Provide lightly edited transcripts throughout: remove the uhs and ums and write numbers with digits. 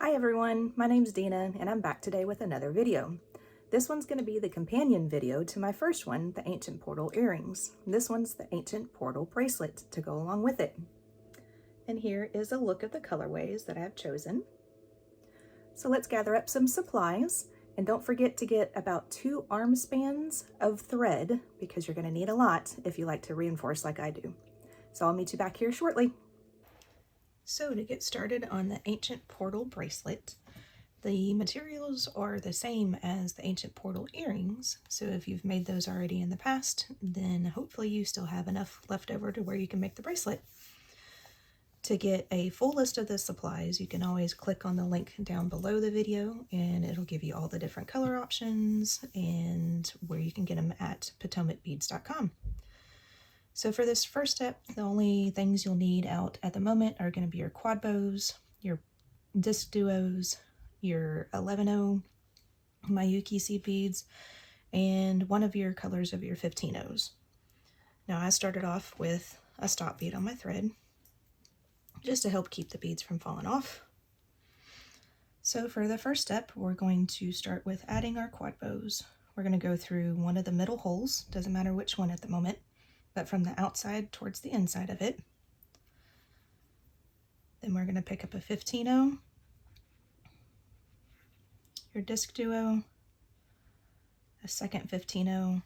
Hi everyone, my name's Dena and I'm back today with another video. This one's going to be the companion video to my first one, the Ancient Portal earrings. This one's the Ancient Portal bracelet to go along with it. And here is a look at the colorways that I have chosen. So let's gather up some supplies, and don't forget to get about 2 arm spans of thread because you're going to need a lot if you like to reinforce like I do. So I'll meet you back here shortly. So to get started on the Ancient Portal bracelet, the materials are the same as the Ancient Portal earrings. So if you've made those already in the past, then hopefully you still have enough left over to where you can make the bracelet. To get a full list of the supplies, you can always click on the link down below the video and it'll give you all the different color options and where you can get them at PotomacBeads.com. So for this first step, the only things you'll need out at the moment are going to be your QuadBows, your DiscDuos, your 11-0 Mayuki seed beads, and one of your colors of your 15-0s. Now I started off with a stop bead on my thread, just to help keep the beads from falling off. So for the first step, we're going to start with adding our QuadBows. We're going to go through one of the middle holes, doesn't matter which one at the moment, but from the outside towards the inside of it. Then we're going to pick up a 15-0, your DiscDuo, a second 15-0,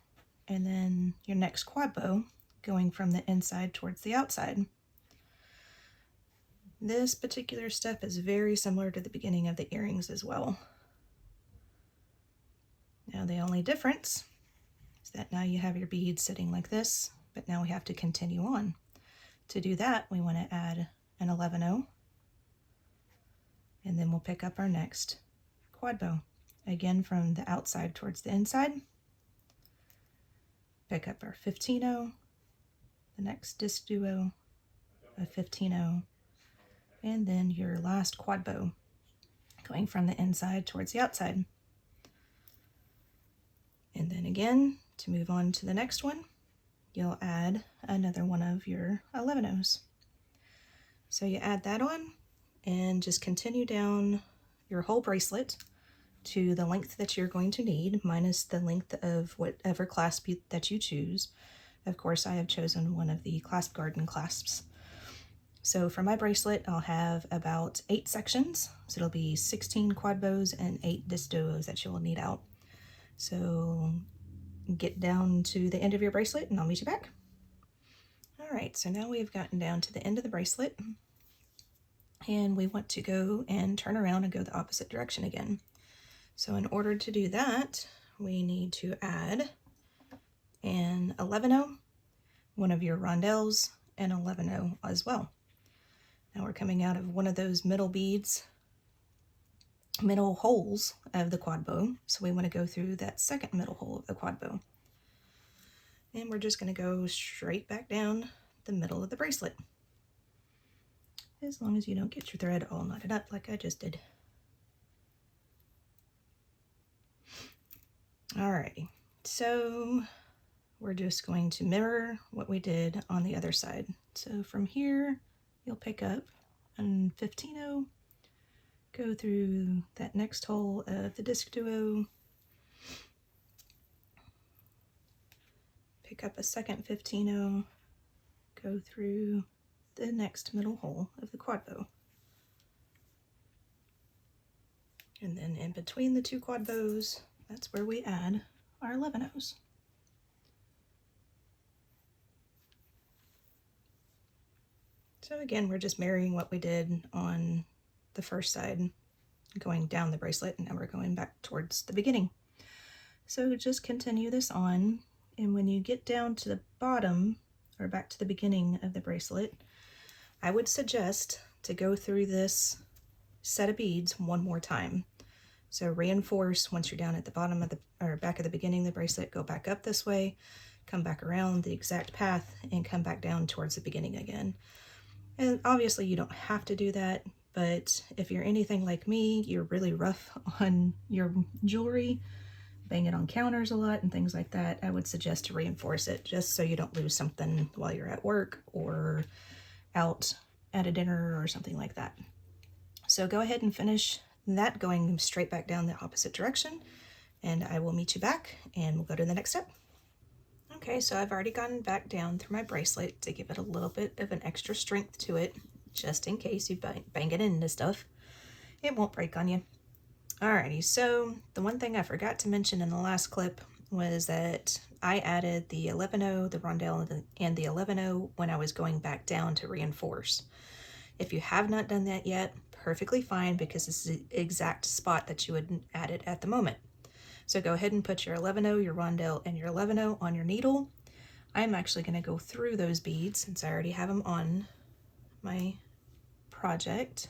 and then your next QuadBow going from the inside towards the outside. This particular step is very similar to the beginning of the earrings as well. Now the only difference is that now you have your beads sitting like this, but now we have to continue on. To do that, we want to add an 11-0, and then we'll pick up our next QuadBow. Again, from the outside towards the inside, pick up our 15-0, the next DiscDuo, a 15-0, and then your last QuadBow, going from the inside towards the outside. And then again, to move on to the next one, you'll add another one of your 11-0s. So you add that on and just continue down your whole bracelet to the length that you're going to need, minus the length of whatever clasp that you choose. Of course, I have chosen one of the Clasp Garden clasps. So for my bracelet, I'll have about 8 sections. So it'll be 16 QuadBows and 8 DiscDuos that you will need out. So get down to the end of your bracelet and I'll meet you back. All right, so now we've gotten down to the end of the bracelet and we want to go and turn around and go the opposite direction again. So in order to do that, we need to add an 11-0, one of your rondelles, and 11-0 as well. Now we're coming out of one of those middle beads, middle holes of the QuadBow. So we want to go through that second middle hole of the QuadBow. And we're just going to go straight back down the middle of the bracelet. As long as you don't get your thread all knotted up like I just did. Alrighty, so we're just going to mirror what we did on the other side. So from here, you'll pick up a 15-0, go through that next hole of the DiscDuo, pick up a second 15-0, go through the next middle hole of the QuadBow. And then in between the 2 QuadBows, that's where we add our 11-0s. So again, we're just mirroring what we did on the first side, going down the bracelet, and now we're going back towards the beginning. So just continue this on, and when you get down to the bottom, or back to the beginning of the bracelet, I would suggest to go through this set of beads one more time. So reinforce once you're down at the bottom of the, or back at the beginning of the bracelet, go back up this way, come back around the exact path, and come back down towards the beginning again. And obviously you don't have to do that, but if you're anything like me, you're really rough on your jewelry, bang it on counters a lot and things like that, I would suggest to reinforce it just so you don't lose something while you're at work or out at a dinner or something like that. So go ahead and finish that going straight back down the opposite direction, and I will meet you back and we'll go to the next step. Okay, so I've already gone back down through my bracelet to give it a little bit of an extra strength to it, just in case you bang it into stuff. It won't break on you. Alrighty, so the one thing I forgot to mention in the last clip was that I added the 11-0, the rondelle, and the 11-0 when I was going back down to reinforce. If you have not done that yet, perfectly fine, because this is the exact spot that you would add it at the moment. So go ahead and put your 11-0, your rondelle, and your 11-0 on your needle. I'm actually going to go through those beads since I already have them on my project.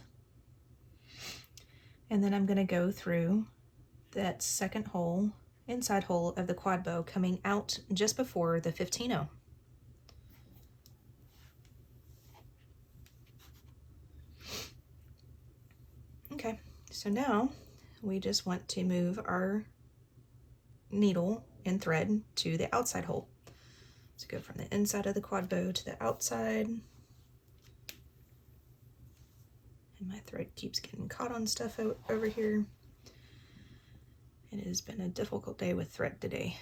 And then I'm going to go through that second hole, inside hole of the quad bow, coming out just before the 15-0. Okay, so now we just want to move our needle and thread to the outside hole. So go from the inside of the quad bow to the outside. And my thread keeps getting caught on stuff over here. It has been a difficult day with thread today.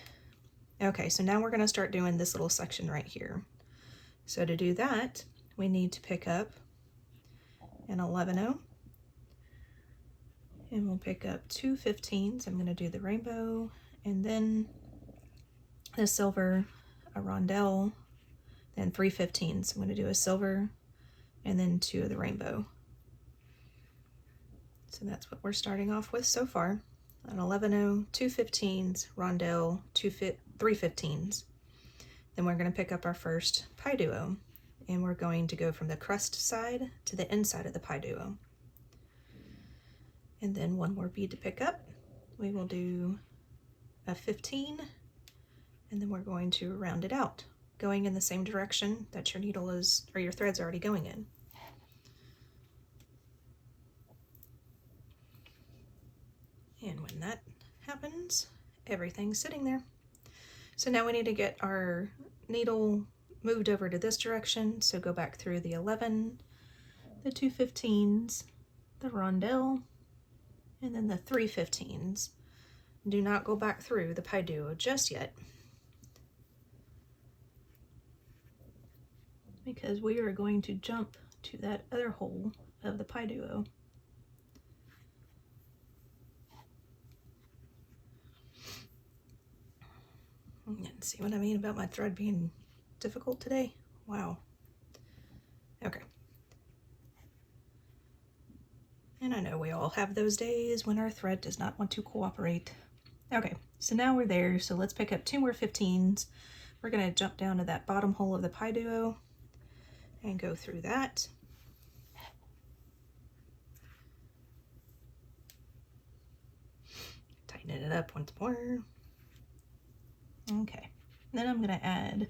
Okay, so now we're going to start doing this little section right here. So to do that, we need to pick up an 11-0. And we'll pick up 2 15s. I'm going to do the rainbow, and then the silver, a rondelle, then 3 15s. I'm going to do a silver, and then 2 of the rainbow. So that's what we're starting off with so far. An 11-0, 2 15s, rondelle, 3 15s. Then we're going to pick up our first PieDuo, and we're going to go from the crust side to the inside of the PieDuo. And then one more bead to pick up. We will do a 15, and then we're going to round it out, going in the same direction that your needle is, or your thread's already going in. And when that happens, everything's sitting there. So now we need to get our needle moved over to this direction. So go back through the 11, the 2 15s, the rondelle, and then the 3 15s. Do not go back through the PieDuo just yet, because we are going to jump to that other hole of the PieDuo. See what I mean about my thread being difficult today? Wow. Okay. And I know we all have those days when our thread does not want to cooperate. Okay, so now we're there. So let's pick up 2 more 15s. We're going to jump down to that bottom hole of the PieDuo and go through that. Tighten it up once more. Okay, then I'm going to add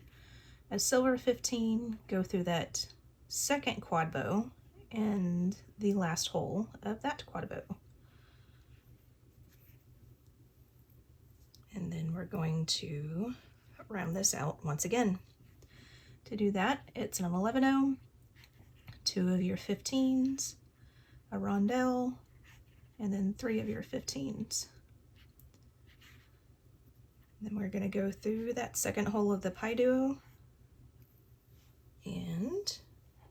a silver 15, go through that second quad bow and the last hole of that quad bow. And then we're going to round this out once again. To do that, it's an 11-0, 2 of your 15s, a rondelle, and then 3 of your 15s. Then we're going to go through that second hole of the PieDuo and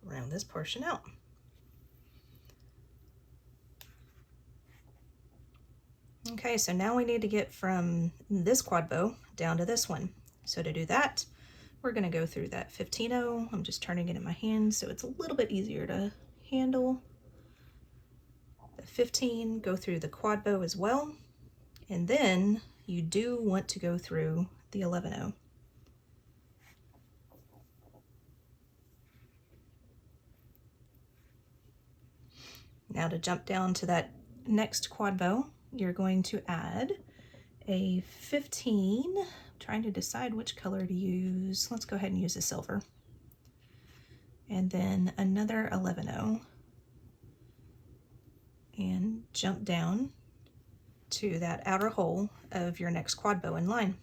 round this portion out. Okay, so now we need to get from this quad bow down to this one. So to do that, we're going to go through that 15-0. I'm just turning it in my hand so it's a little bit easier to handle. The 15, go through the quad bow as well, and then you do want to go through the 11-0. Now to jump down to that next quad bow, you're going to add a 15. I'm trying to decide which color to use. Let's go ahead and use a silver. And then another 11-0. And jump down to that outer hole of your next quad bow in line.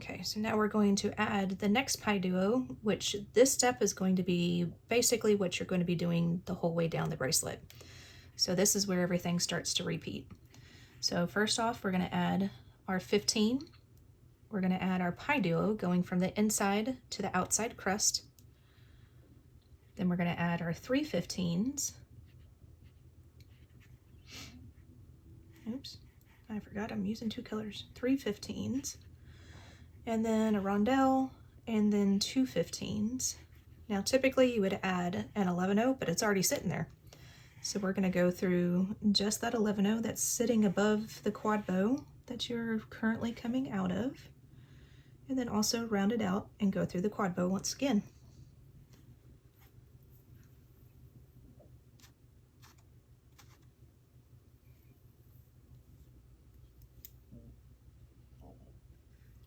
Okay, so now we're going to add the next PieDuo, which this step is going to be basically what you're going to be doing the whole way down the bracelet. So this is where everything starts to repeat. So first off, we're going to add our 15. We're going to add our PieDuo going from the inside to the outside crust. Then we're going to add our 3 15s. Oops, I forgot I'm using 2 colors. 3 15s. And then a rondelle, and then 2 15s. Now typically you would add an 11-0, but it's already sitting there. So we're going to go through just that 11-0 that's sitting above the quad bow that you're currently coming out of, and then also round it out and go through the quad bow once again.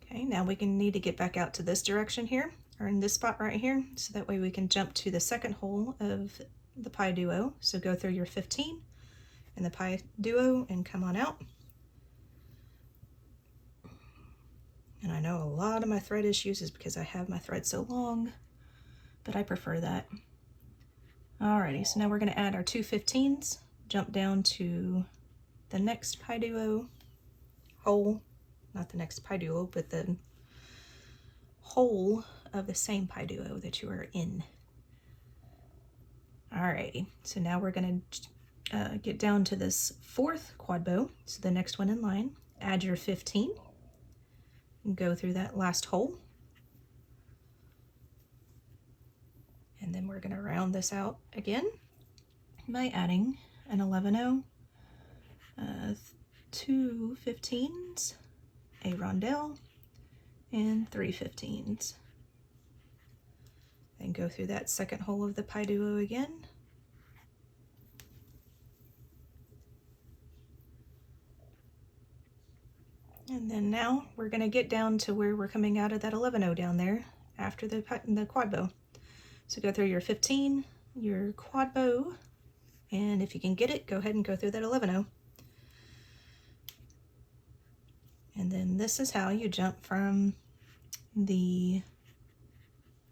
Okay, now we can need to get back out to this direction here, or in this spot right here, so that way we can jump to the second hole of the PieDuo. So go through your 15 in the PieDuo and come on out. And I know a lot of my thread issues is because I have my thread so long, but I prefer that. Alrighty, so now we're going to add our 2 15s, jump down to the next PieDuo hole. Not the next PieDuo, but the hole of the same PieDuo that you are in. Alrighty, so now we're going to get down to this 4th quad bow, so the next one in line. Add your 15, and go through that last hole. And then we're going to round this out again by adding an 11-0, 2 15s, a rondelle, and 3 15s. Then go through that second hole of the PieDuo again. And then now we're going to get down to where we're coming out of that 11-0 down there after the quad bow. So go through your 15, your quad bow, and if you can get it, go ahead and go through that 11-0. And then this is how you jump from the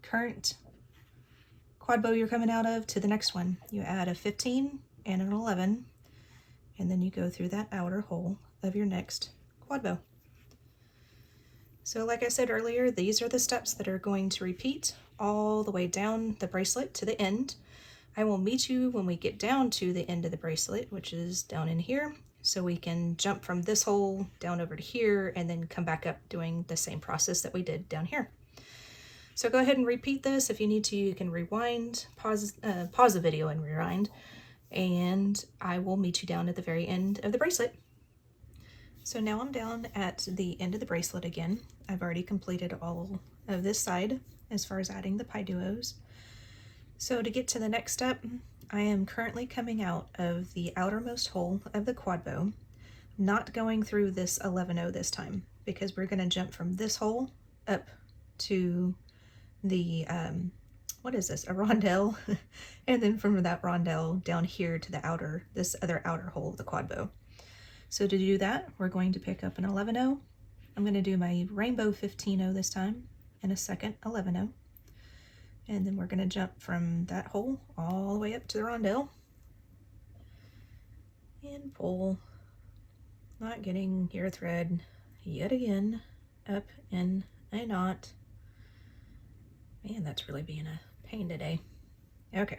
current quad bow you're coming out of to the next one. You add a 15 and an 11, and then you go through that outer hole of your next quad bow. So like I said earlier, these are the steps that are going to repeat all the way down the bracelet to the end. I will meet you when we get down to the end of the bracelet, which is down in here, so we can jump from this hole down over to here and then come back up doing the same process that we did down here. So go ahead and repeat this. If you need to, you can rewind, pause the video and rewind, and I will meet you down at the very end of the bracelet. So now I'm down at the end of the bracelet again. I've already completed all of this side as far as adding the PieDuos. So to get to the next step, I am currently coming out of the outermost hole of the quad bow, not going through this 11-0 this time, because we're going to jump from this hole up to the, what is this, a rondelle, and then from that rondelle down here to the this other outer hole of the quad bow. So to do that, we're going to pick up an 11-0. I'm going to do my rainbow 15-0 this time, and a second 11-0. And then we're going to jump from that hole all the way up to the rondelle and pull, not getting your thread yet again up in a knot. Man, that's really being a pain today. Okay.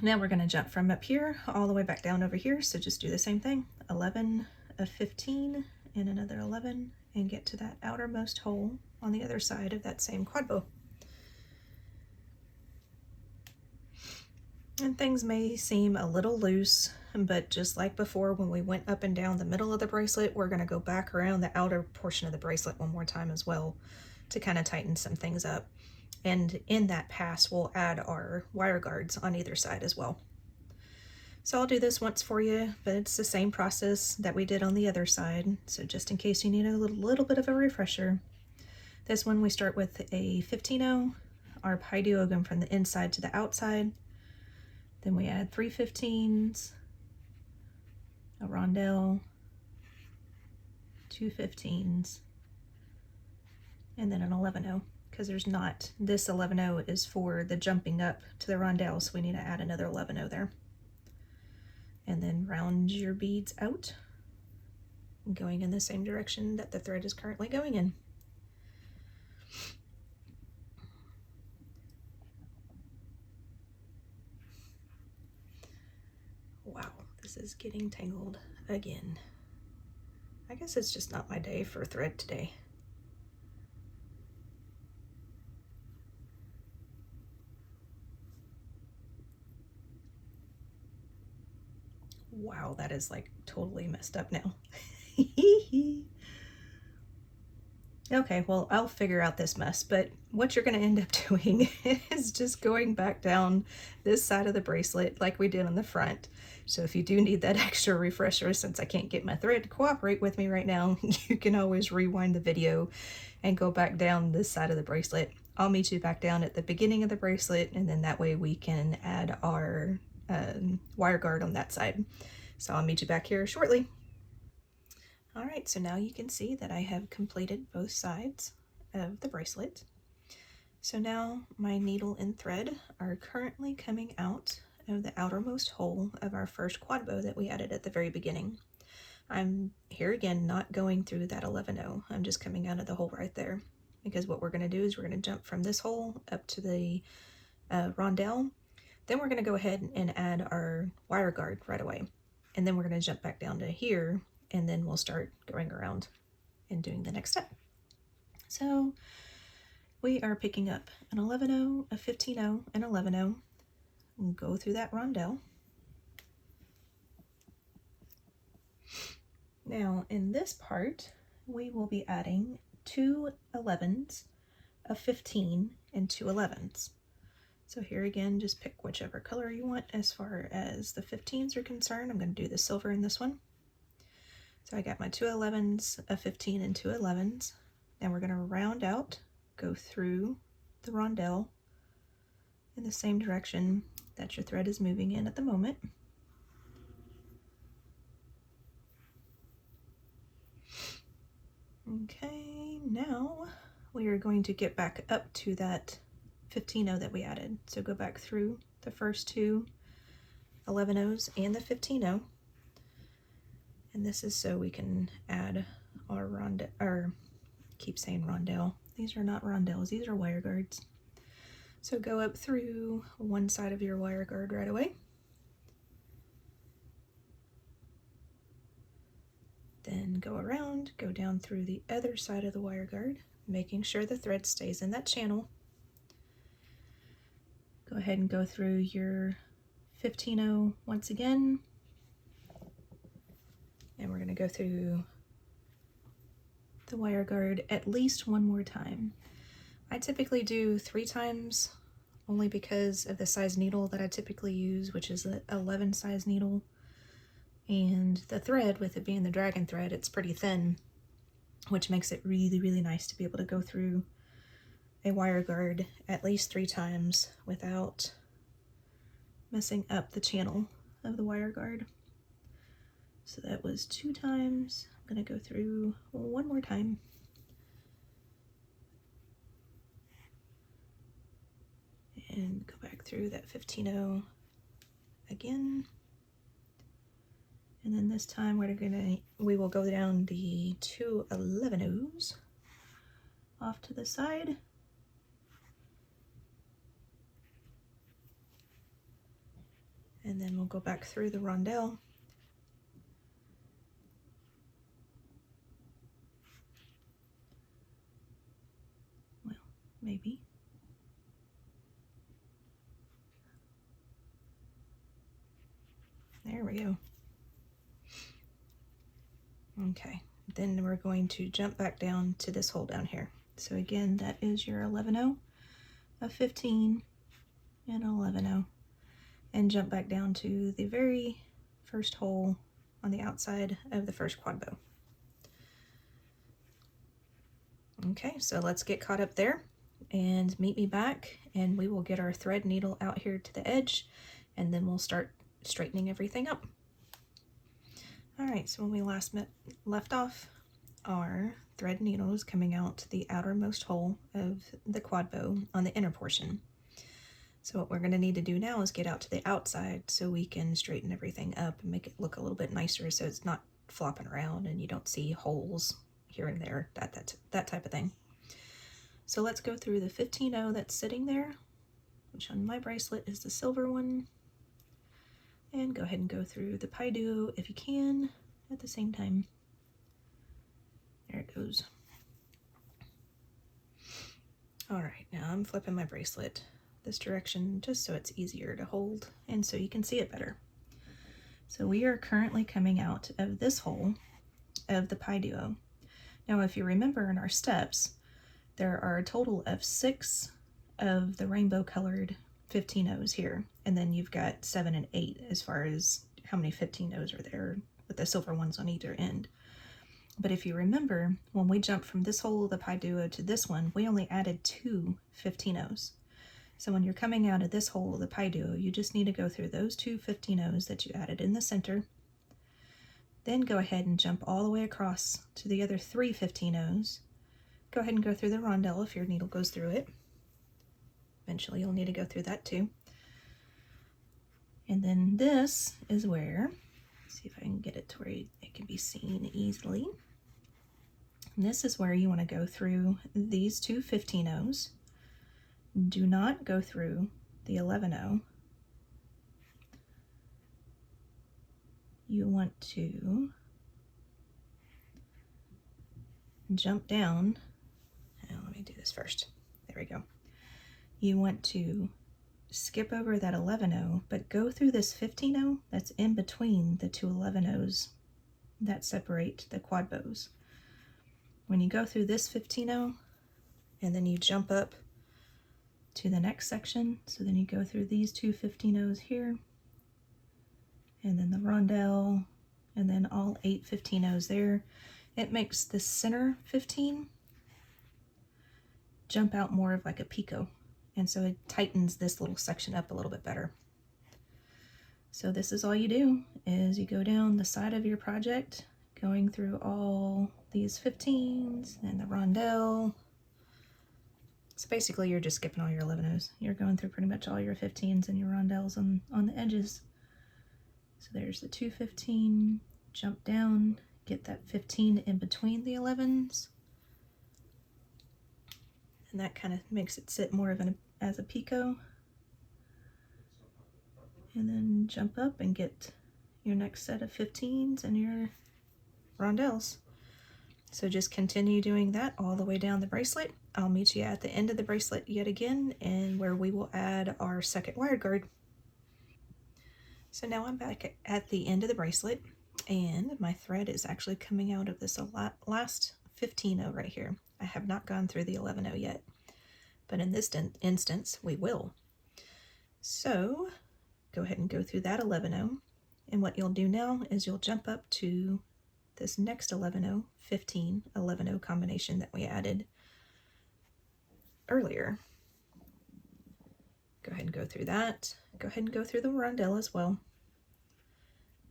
Now we're going to jump from up here all the way back down over here. So just do the same thing, 11, a 15, and another 11, and get to that outermost hole on the other side of that same quad bow. And things may seem a little loose, but just like before when we went up and down the middle of the bracelet, we're going to go back around the outer portion of the bracelet one more time as well to kind of tighten some things up. And in that pass, we'll add our wire guards on either side as well. So I'll do this once for you, but it's the same process that we did on the other side. So just in case you need a little bit of a refresher, this one we start with a 15-0, our PieDuo going from the inside to the outside. Then we add 3 15s, a rondelle, 2 15s, and then an 11-0, because there's not, this 11-0 is for the jumping up to the rondelle, so we need to add another 11-0 there. And then round your beads out, going in the same direction that the thread is currently going in. Wow, this is getting tangled again. I guess it's just not my day for thread today. Wow, that is like totally messed up now. Okay, well, I'll figure out this mess, but what you're gonna end up doing is just going back down this side of the bracelet like we did on the front. So if you do need that extra refresher, since I can't get my thread to cooperate with me right now, you can always rewind the video and go back down this side of the bracelet. I'll meet you back down at the beginning of the bracelet, and then that way we can add our wire guard on that side. So I'll meet you back here shortly. All right, so now you can see that I have completed both sides of the bracelet. So now my needle and thread are currently coming out of the outermost hole of our first quad bow that we added at the very beginning. I'm here again not going through that 11-0. I'm just coming out of the hole right there, because what we're going to do is we're going to jump from this hole up to the rondelle. Then we're going to go ahead and add our wire guard right away. And then we're going to jump back down to here, and then we'll start going around and doing the next step. So we are picking up an 11-0, a 15-0, and 11-0. We'll go through that rondelle. Now in this part, we will be adding 2 11s, a 15, and 2 11s. So here again, just pick whichever color you want as far as the 15s are concerned. I'm going to do the silver in this one. So I got my 2 11s, a 15, and 2 11s. Now we're going to round out, go through the rondelle in the same direction that your thread is moving in at the moment. Okay, now we are going to get back up to that 15-0 that we added. So go back through the first 2 11-0s and the 15-0. And this is so we can add our rondelle, or keep saying rondelle. These are not rondelles, these are wire guards. So go up through one side of your wire guard right away. Then go around, go down through the other side of the wire guard, making sure the thread stays in that channel. Go ahead and go through your 15-0 once again. And we're going to go through the wire guard at least one more time. I typically do 3 times, only because of the size needle that I typically use, which is an 11 size needle. And the thread, with it being the dragon thread, it's pretty thin, which makes it really, really nice to be able to go through a wire guard at least 3 times without messing up the channel of the wire guard. So that was 2 times. I'm going to go through one more time. And go back through that 15-0 again. And then this time we will go down the 2 11-0s off to the side. And then we'll go back through the rondelle. Well, maybe. There we go. Okay, then we're going to jump back down to this hole down here. So again, that is your 11-0, a 15, and 11-0. And jump back down to the very first hole on the outside of the first quad bow. Okay, so let's get caught up there and meet me back, and we will get our thread needle out here to the edge, and then we'll start straightening everything up. All right, so when we last left off, our thread needles coming out the outermost hole of the quad bow on the inner portion. So what we're going to need to do now is get out to the outside so we can straighten everything up and make it look a little bit nicer so it's not flopping around and you don't see holes here and there, that type of thing. So let's go through the 15-0 that's sitting there, which on my bracelet is the silver one, and go ahead and go through the PieDuo if you can at the same time. There it goes. All right, now I'm flipping my bracelet this direction just so it's easier to hold and so you can see it better. So we are currently coming out of this hole of the PieDuo. Now if you remember in our steps, there are a total of 6 of the rainbow colored 15-0s here, and then you've got 7 and 8 as far as how many 15-0s are there with the silver ones on either end. But if you remember, when we jumped from this hole of the PieDuo to this one, we only added 2 15-0s. So when you're coming out of this hole of the PieDuo, you just need to go through those 2 15-0s that you added in the center, then go ahead and jump all the way across to the other 3 15-0s. Go ahead and go through the rondelle if your needle goes through it. Eventually you'll need to go through that too. And then this is where, let's see if I can get it to where it can be seen easily. And this is where you want to go through these 2 15-0s. Do not go through the 11-0. You want to jump down. Now, let me do this first. There we go. You want to skip over that 11-0, but go through this 15-0 that's in between the 2 11-0s that separate the quad bows. When you go through this 15-0, and then you jump up to the next section, so then you go through these 2 15-0s here, and then the rondelle, and then all 8 15-0s there. It makes the center 15 jump out more of like a picot, and so it tightens this little section up a little bit better. So this is all you do, is you go down the side of your project, going through all these 15s and the rondelle. So basically you're just skipping all your 11-0s. You're going through pretty much all your 15s and your rondelles on the edges. So there's the 2 15, jump down, get that 15 in between the 11s. And that kind of makes it sit more of as a picot. And then jump up and get your next set of 15s and your rondelles. So just continue doing that all the way down the bracelet. I'll meet you at the end of the bracelet yet again, and where we will add our second wire guard. So now I'm back at the end of the bracelet, and my thread is actually coming out of this last 15-0 right here. I have not gone through the 11-0 yet, but in this instance we will. So go ahead and go through that 11-0, and what you'll do now is you'll jump up to this next 11-0, 15, 11-0 combination that we added earlier. Go ahead and go through that. Go ahead and go through the rondelle as well.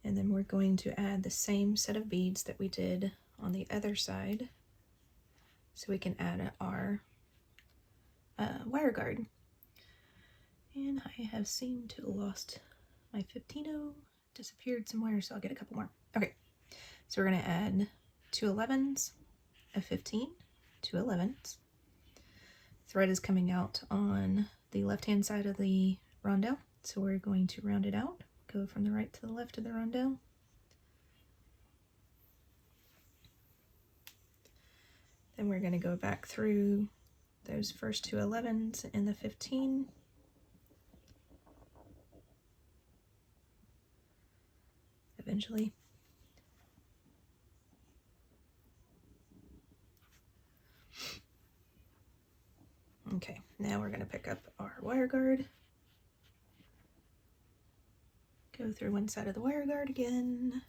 And then we're going to add the same set of beads that we did on the other side, so we can add our wire guard. And I have seemed to have lost my 15-0, disappeared somewhere, so I'll get a couple more. Okay, so we're going to add 2 11s, a 15, 2 11s. Thread is coming out on the left-hand side of the rondelle, so we're going to round it out, go from the right to the left of the rondelle. Then we're going to go back through those first 2 11s and the 15. Eventually. Okay, now we're going to pick up our wire guard. Go through one side of the wire guard again.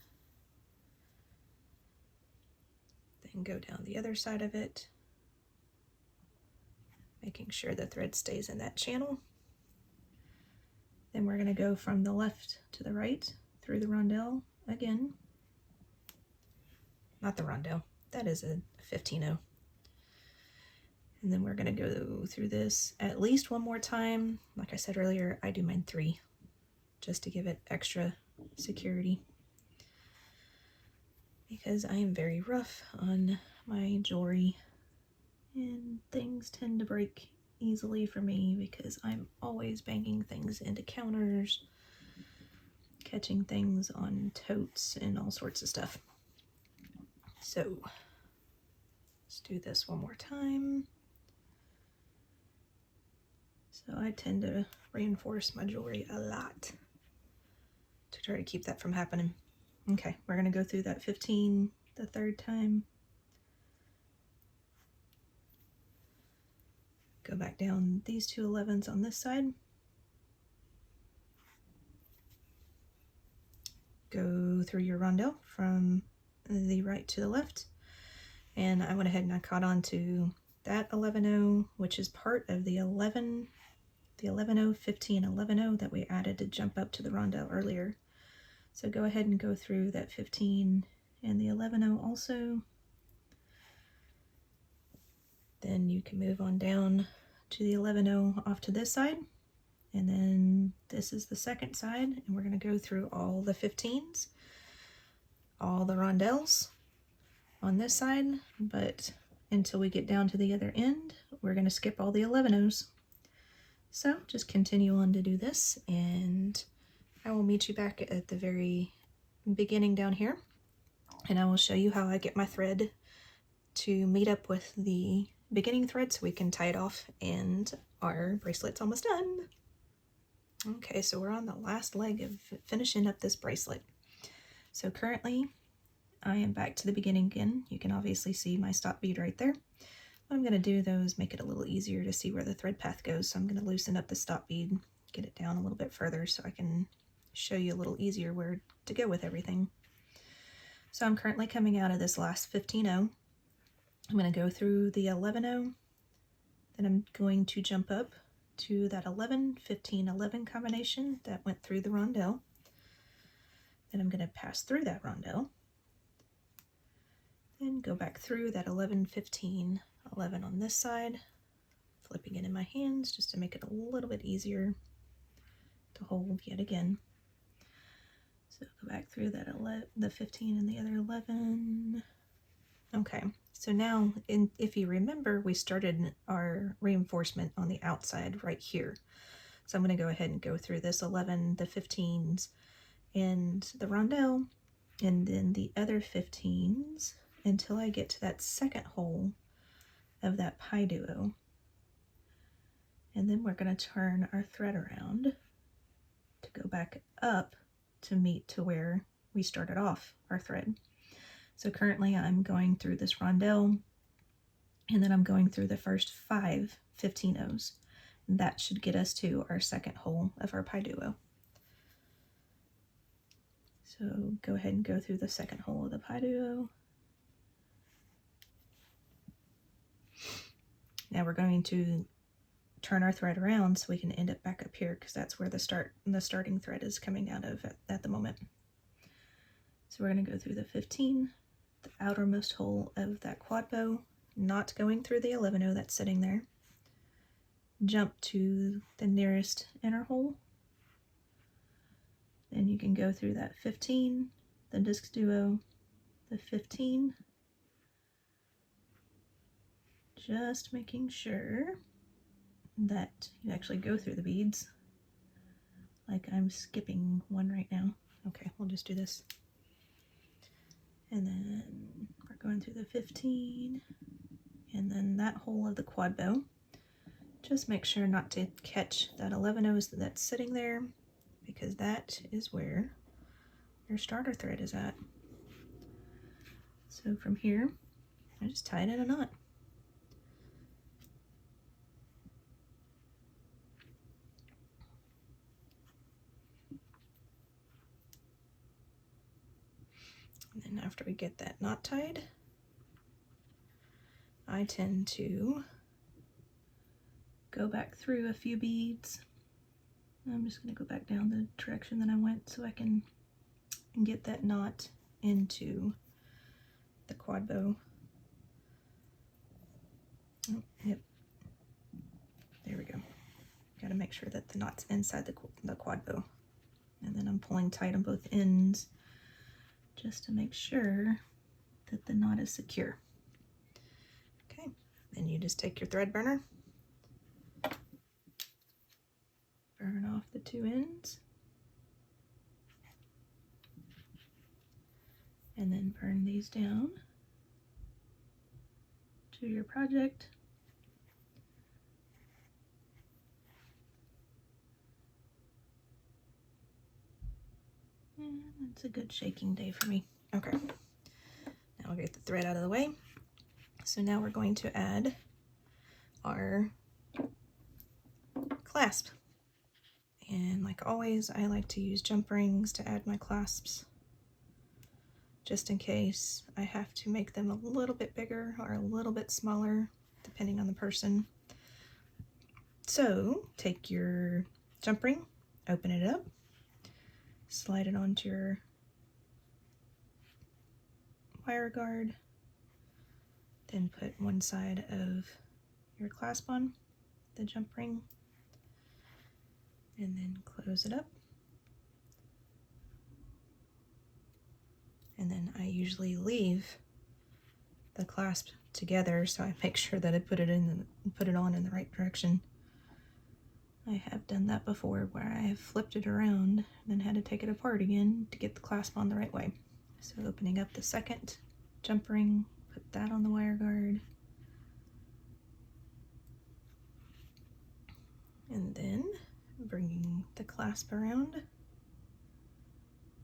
Then go down the other side of it, making sure the thread stays in that channel. Then we're going to go from the left to the right through the rondelle again. Not the rondelle, that is a 15-0. And then we're gonna go through this at least one more time. Like I said earlier, I do mine 3 just to give it extra security, because I am very rough on my jewelry and things tend to break easily for me because I'm always banging things into counters, catching things on totes and all sorts of stuff. So let's do this one more time. So I tend to reinforce my jewelry a lot to try to keep that from happening. Okay, we're gonna go through that 15 the 3rd time. Go back down these 2 11s on this side. Go through your rondelle from the right to the left. And I went ahead and I caught on to that 11-0, which is part of the 11, the 11-0, 15, 11-0 that we added to jump up to the rondelle earlier. So go ahead and go through that 15 and the 11-0 also. Then you can move on down to the 11-0 off to this side. And then this is the second side, and we're going to go through all the 15s, all the rondelles on this side, but until we get down to the other end, we're going to skip all the 11-0s. So just continue on to do this, and I will meet you back at the very beginning down here, and I will show you how I get my thread to meet up with the beginning thread so we can tie it off, and our bracelet's almost done. Okay, so we're on the last leg of finishing up this bracelet. So currently I am back to the beginning again. You can obviously see my stop bead right there. What I'm going to do though is make it a little easier to see where the thread path goes. So I'm going to loosen up the stop bead, get it down a little bit further so I can show you a little easier where to go with everything. So I'm currently coming out of this last 15-0. I'm going to go through the 11-0, then I'm going to jump up to that 11, 15, 11 combination that went through the rondelle. Then I'm going to pass through that rondelle, then go back through that 11, 15, 11 on this side, flipping it in my hands just to make it a little bit easier to hold yet again. So go back through that 11, the 15 and the other 11. Okay, so now if you remember, we started our reinforcement on the outside right here. So I'm going to go ahead and go through this 11, the 15s, and the rondelle, and then the other 15s until I get to that second hole of that PieDuo. And then we're going to turn our thread around to go back up to meet to where we started off our thread. So currently I'm going through this rondelle, and then I'm going through the first 5 15-0s. That should get us to our second hole of our PieDuo. So go ahead and go through the second hole of the PieDuo. Now we're going to turn our thread around so we can end up back up here, because that's where the starting thread is coming out of at the moment. So we're going to go through the 15, the outermost hole of that QuadBow, not going through the 11-0 that's sitting there. Jump to the nearest inner hole. Then you can go through that 15, the DiscDuo, the 15, just making sure that you actually go through the beads. Like I'm skipping one right now. Okay, we'll just do this. And then we're going through the 15, and then that hole of the QuadBow. Just make sure not to catch that 11-0 that's sitting there, because that is where your starter thread is at. So from here, I just tie it in a knot. And then after we get that knot tied, I tend to go back through a few beads. I'm just going to go back down the direction that I went so I can get that knot into the QuadBow Oh, yep. There we go. Got to make sure that the knot's inside the quad bow. And then I'm pulling tight on both ends just to make sure that the knot is secure. Okay, then you just take your thread burner, burn off the two ends, and then burn these down to your project. And that's a good shaking day for me. Okay, now we'll get the thread out of the way. So now we're going to add our clasp. And like always, I like to use jump rings to add my clasps, just in case I have to make them a little bit bigger or a little bit smaller, depending on the person. So take your jump ring, open it up, slide it onto your wire guard, then put one side of your clasp on the jump ring, and then close it up. And then I usually leave the clasp together, so I make sure that I put it on in the right direction. I have done that before where I have flipped it around and then had to take it apart again to get the clasp on the right way. So opening up the second jump ring, put that on the wire guard, and then bringing the clasp around,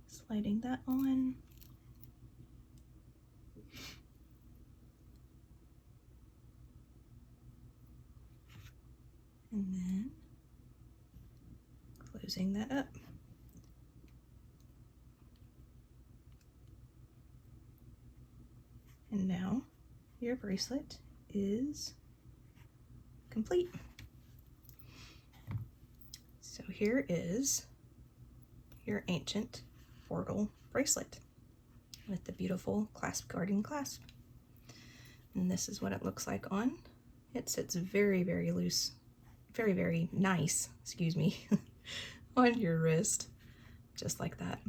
sliding that on, and then closing that up. And now your bracelet is complete. So here is your Ancient Portal Bracelet with the beautiful clasp guarding clasp. And this is what it looks like on. It sits very, very loose, very, very nice, excuse me, on your wrist, just like that.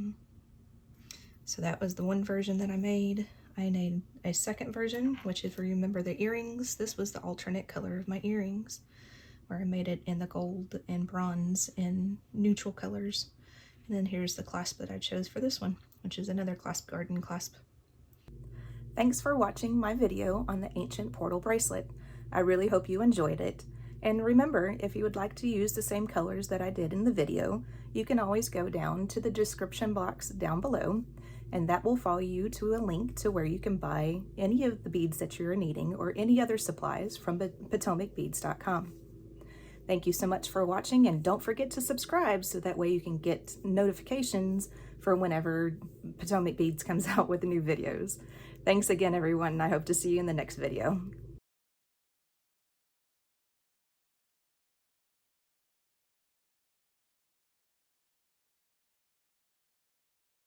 So that was the one version that I made. I made a second version, which if you remember the earrings, this was the alternate color of my earrings, where I made it in the gold and bronze and neutral colors. And then here's the clasp that I chose for this one, which is another clasp garden clasp. Thanks for watching my video on the Ancient Portal Bracelet. I really hope you enjoyed it. And remember, if you would like to use the same colors that I did in the video, you can always go down to the description box down below, and that will follow you to a link to where you can buy any of the beads that you're needing or any other supplies from PotomacBeads.com. Thank you so much for watching, and don't forget to subscribe so that way you can get notifications for whenever Potomac Beads comes out with new videos. Thanks again, everyone, and I hope to see you in the next video.